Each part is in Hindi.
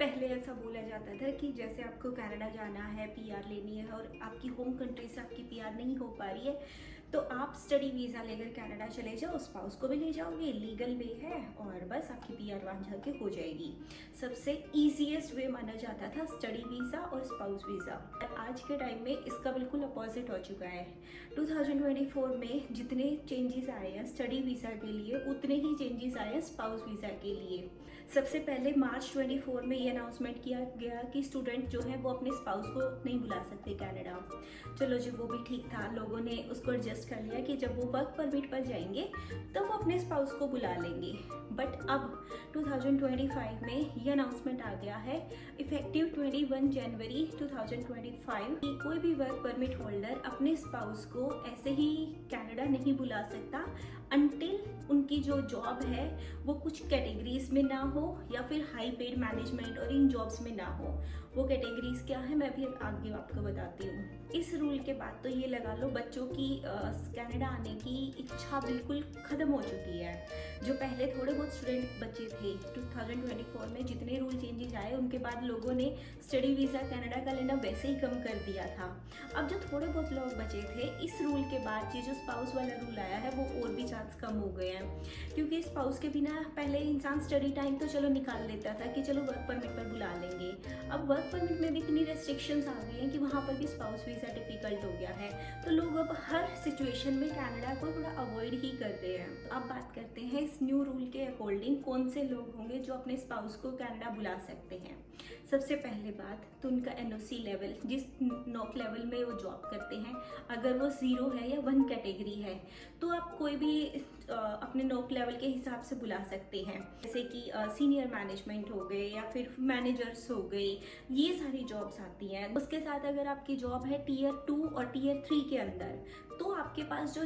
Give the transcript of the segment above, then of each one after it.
पहले ऐसा बोला जाता था कि जैसे आपको कनाडा जाना है, पीआर लेनी है और आपकी होम कंट्री से आपकी पीआर नहीं हो पा रही है, तो आप स्टडी वीज़ा लेकर कनाडा चले जाओ, स्पाउस को भी ले जाओगे, लीगल वे है और बस आपकी पीआर वहाँ जाके हो जाएगी। सबसे ईजीएस्ट वे माना जाता था स्टडी वीज़ा और स्पाउस वीज़ा। आज के टाइम में इसका बिल्कुल अपोजिट हो चुका है। 2024 में जितने चेंजेस आए हैं स्टडी वीज़ा के लिए, उतने ही चेंजेस आए हैं स्पाउस वीज़ा के लिए। सबसे पहले मार्च 24 में ये अनाउंसमेंट किया गया कि स्टूडेंट जो है वो अपने स्पाउस को नहीं बुला सकते कनाडा। चलो जी, वो भी ठीक था, लोगों ने उसको एडजस्ट कर लिया कि जब वो वर्क परमिट पर जाएंगे तो वो अपने स्पाउस को बुला लेंगे। बट अब 2025 में ये अनाउंसमेंट आ गया है इफेक्टिव 21 जनवरी 2025 कि कोई भी वर्क परमिट होल्डर अपने स्पाउस को ऐसे ही कनाडा नहीं बुला सकता अनटिल उनकी जो जॉब है वो कुछ कैटेगरीज में ना हो या फिर हाई पेड मैनेजमेंट और इन जॉब्स में ना हो। वो कैटेगरीज क्या है मैं भी आगे आपको बताती हूँ। इस रूल के बाद तो ये लगा लो बच्चों की कनाडा आने की इच्छा बिल्कुल ख़त्म हो चुकी है। जो पहले थोड़े बहुत स्टूडेंट बचे थे 2024 में जितने रूल चेंजेस आए उनके बाद लोगों ने स्टडी वीज़ा कनाडा का लेना वैसे ही कम कर दिया था। अब जो थोड़े बहुत लोग बचे थे इस रूल के बाद ये जो स्पाउस वाला रूल आया है वो और भी चांस कम हो गए हैं, क्योंकि स्पाउस के बिना पहले इंसान स्टडी टाइम तो चलो निकाल लेता था कि चलो वर्क परमिट पर बुला लेंगे। अब वर्क परमिट में भी इतनी रेस्ट्रिक्शंस आ गई हैं कि वहाँ पर भी स्पाउस वीज़ा डिफिकल्ट हो गया है, तो लोग अब हर सिचुएशन में कनाडा को थोड़ा अवॉइड ही कर रहे हैं। तो अब बात करते हैं इस न्यू रूल के अकॉर्डिंग कौन से लोग होंगे जो अपने स्पाउस को कनाडा बुला सकते हैं। सबसे पहले बात तो उनका एनओसी लेवल, जिस नॉक लेवल में वो जॉब करते हैं, अगर वो 0 है या 1 कैटेगरी है तो आप कोई भी अपने नॉक लेवल के हिसाब से बुला सकते हैं, जैसे कि सीनियर मैनेजमेंट हो गए या फिर मैनेजर्स हो गए, ये सारी जॉब्स आती हैं। उसके साथ अगर आपकी जॉब है टीयर 2 और टीयर 3 के अंदर, तो आपके पास जो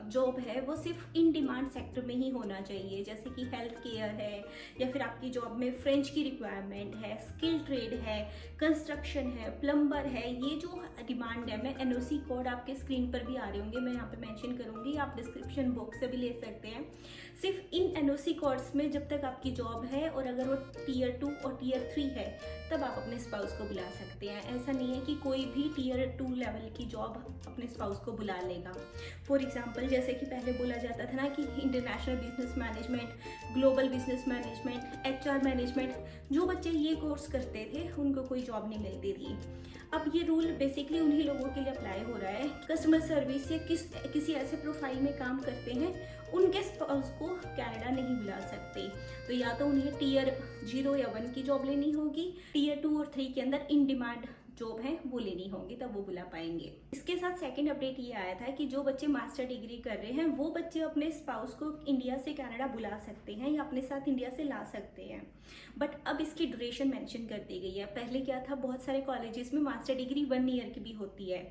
जॉब है वो सिर्फ इन डिमांड सेक्टर में ही होना चाहिए, जैसे कि हेल्थ केयर है या फिर आपकी जॉब में फ्रेंच की रिक्वायरमेंट है, स्किल ट्रेड है, कंस्ट्रक्शन है, प्लम्बर है, ये जो डिमांड है। मैं एनओसी कोड आपके स्क्रीन पर भी आ रहे होंगे, मैं यहाँ पे मेंशन करूँगी, आप डिस्क्रिप्शन बॉक्स से भी ले सकते हैं। सिर्फ इन एनओसी कोड्स में जब तक आपकी जॉब है और अगर वो टीयर 2 और टीयर 3 है तब आप अपने स्पाउस को बुला सकते हैं। ऐसा नहीं है कि कोई भी टीयर 2 लेवल की जॉब अपने स्पाउस को बुला लेगा। फॉर एग्जाम्पल, जैसे कि पहले बोला जाता था ना कि international business management, global business management, HR management, जो बच्चे ये कोर्स करते थे उनको कोई जॉब नहीं मिलती थी। अब ये रूल बेसिकली उन्हीं लोगों के लिए अप्लाई हो रहा है कस्टमर सर्विस या किसी ऐसे प्रोफाइल में काम करते हैं, उनके स्पाउस को कनाडा नहीं बुला सकते। तो या तो उन्हें टीयर 0 या 1 की जॉब लेनी होगी, टीयर 2 और 3 के अंदर इन डिमांड जॉब है वो लेनी होगी, तब वो बुला पाएंगे। इसके साथ सेकंड अपडेट ये आया था कि जो बच्चे मास्टर डिग्री कर रहे हैं वो बच्चे अपने स्पाउस को इंडिया से कनाडा बुला सकते हैं या अपने साथ इंडिया से ला सकते हैं। बट अब इसकी ड्यूरेशन मेंशन कर दी गई है। पहले क्या था, बहुत सारे कॉलेजेस में मास्टर डिग्री 1 ईयर की भी होती है।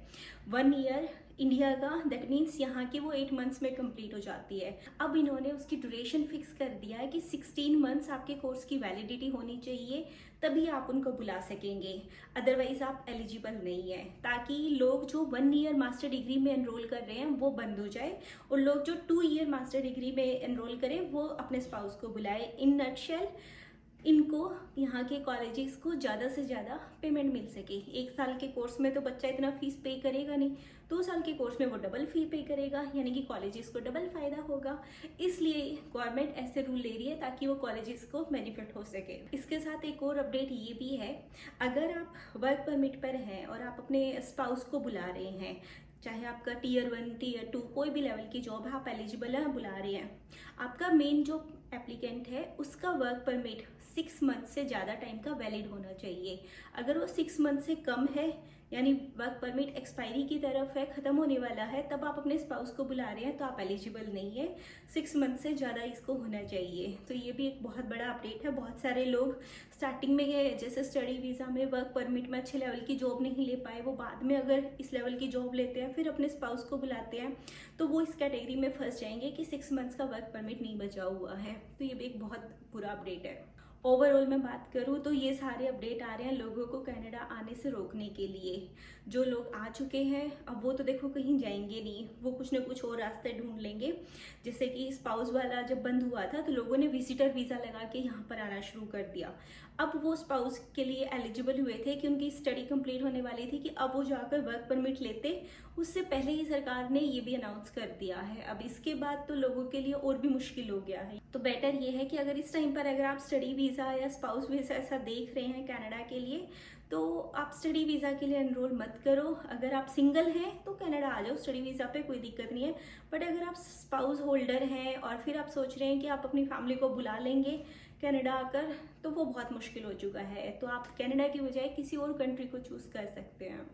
1 ईयर इंडिया का, दैट मीन्स यहाँ की वो 8 मंथ्स में कंप्लीट हो जाती है। अब इन्होंने उसकी ड्यूरेशन फिक्स कर दिया है कि 16 मंथ्स आपके कोर्स की वैलिडिटी होनी चाहिए, तभी आप उनको बुला सकेंगे, अदरवाइज आप एलिजिबल नहीं है, ताकि लोग जो 1 ईयर मास्टर डिग्री में एनरोल कर रहे हैं वो बंद हो जाए और लोग जो 2 ईयर मास्टर डिग्री में एनरोल करें वो अपने स्पाउस को बुलाए। इन नटशेल इनको यहाँ के कॉलेजेस को ज़्यादा से ज़्यादा पेमेंट मिल सके। 1 साल के कोर्स में तो बच्चा इतना फीस पे करेगा नहीं, 2 साल के कोर्स में वो डबल फी पे करेगा, यानी कि कॉलेजेस को डबल फायदा होगा। इसलिए गवर्नमेंट ऐसे रूल ले रही है ताकि वो कॉलेजेस को बेनिफिट हो सके। इसके साथ एक और अपडेट ये भी है, अगर आप वर्क परमिट पर हैं और आप अपने स्पाउस को बुला रहे हैं, चाहे आपका टीयर 1 टीयर 2 कोई भी लेवल की जॉब है, आप एलिजिबल है, बुला रहे हैं, आपका मेन जो एप्लीकेंट है उसका वर्क परमिट 6 मंथ से ज़्यादा टाइम का वैलिड होना चाहिए। अगर वो 6 मंथ से कम है, यानी वर्क परमिट एक्सपायरी की तरफ है, ख़त्म होने वाला है, तब आप अपने स्पाउस को बुला रहे हैं तो आप एलिजिबल नहीं है। 6 मंथ से ज़्यादा इसको होना चाहिए। तो ये भी एक बहुत बड़ा अपडेट है। बहुत सारे लोग स्टार्टिंग में जैसे स्टडी वीज़ा में वर्क परमिट में अच्छे लेवल की जॉब नहीं ले पाए, वो बाद में अगर इस लेवल की जॉब लेते हैं फिर अपने स्पाउस को बुलाते हैं तो वो इस कैटेगरी में फंस जाएंगे कि 6 मंथ्स का वर्क परमिट नहीं बचा हुआ है। तो ये भी एक बहुत बुरा अपडेट है। ओवरऑल मैं बात करूँ तो ये सारे अपडेट आ रहे हैं लोगों को कनाडा आने से रोकने के लिए। जो लोग आ चुके हैं अब वो तो देखो कहीं जाएंगे नहीं, वो कुछ ना कुछ और रास्ते ढूंढ लेंगे। जैसे कि स्पाउस वाला जब बंद हुआ था तो लोगों ने विजिटर वीज़ा लगा के यहाँ पर आना शुरू कर दिया। अब वो स्पाउस के लिए एलिजिबल हुए थे कि उनकी स्टडी कंप्लीट होने वाली थी कि अब वो जाकर वर्क परमिट लेते। उससे पहले ही सरकार ने ये भी अनाउंस कर दिया है। अब इसके बाद तो लोगों के लिए और भी मुश्किल हो गया है। तो बेटर ये है कि अगर इस टाइम पर अगर आप स्टडी वीज़ा या स्पाउस वीज़ा ऐसा देख रहे हैं कनाडा के लिए, तो आप स्टडी वीज़ा के लिए एनरोल मत करो। अगर आप सिंगल हैं तो कनाडा आ जाओ, स्टडी वीज़ा पे कोई दिक्कत नहीं है। बट अगर आप स्पाउस होल्डर हैं और फिर आप सोच रहे हैं कि आप अपनी फैमिली को बुला लेंगे कनाडा आकर, तो वो बहुत मुश्किल हो चुका है। तो आप कनाडा की बजाय किसी और कंट्री को चूज़ कर सकते हैं।